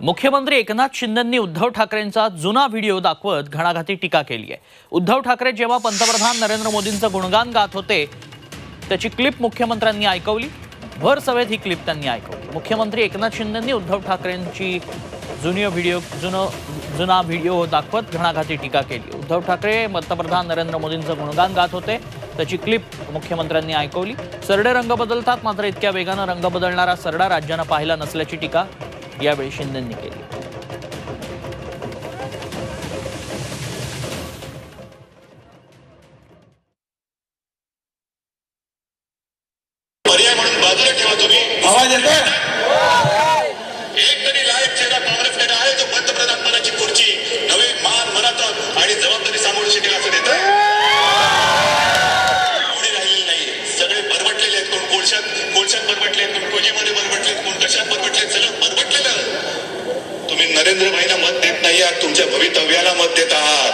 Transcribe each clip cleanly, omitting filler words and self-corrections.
मुख्यमंत्री एकनाथ शिंदेंनी उद्धव ठाकरेंचा जुना व्हिडिओ दाखवत घणाघाती टीका केली आहे। उद्धव ठाकरे जेव्हा पंतप्रधान नरेंद्र मोदींचं गुणगान गात होते त्याची क्लिप मुख्यमंत्र्यांनी ऐकवली। भर सभेत ही क्लिप त्यांनी ऐकवली। मुख्यमंत्री एकनाथ शिंदेंनी उद्धव ठाकरेंची जुना व्हिडिओ दाखवत घणाघाती टीका केली। उद्धव ठाकरे पंतप्रधान नरेंद्र मोदींचं गुणगान गात होते त्याची क्लिप मुख्यमंत्र्यांनी ऐकवली। सरडे रंग बदलतात मात्र इतक्या वेगानं रंग बदलणारा सरडा राज्यानं पाहिला नसल्याची टीका यावेळी शिंदेंनी केली। पर्याय म्हणून बाजूला ठेवा तुम्ही। आवाज येतोय? एक तरी लायक चेहरा काँग्रेसकडे आहे जो पंतप्रधान पदाची खुर्ची नवे मान मनात आणि जबाबदारी सामोरं शिकेल असं देत कोणी राहिलेलं नाही। सगळे बरबटलेले आहेत। कोण कोळशात बरबटले, कोण टोजीमध्ये बरबटले, कोण कशात बरबटले, सगळं बरबटलेलं। तुम्ही नरेंद्र भाईंना मत देत नाही आहात, तुमच्या भवितव्याला मत देत आहात,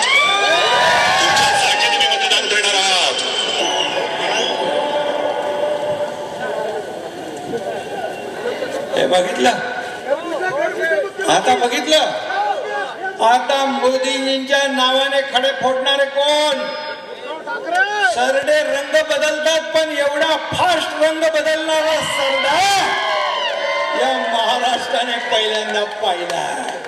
तुमच्यासाठी तुम्ही मतदान करणार आहात। हे बघितलं? आता बघितलं? आता मोदींच्या नावाने खडे फोडणारे कोण? सरडे रंग बदलतात पण एवढा फास्ट रंग बदलणारा सरडा या महाराष्ट्राने पहिल्यांदा पाहिला।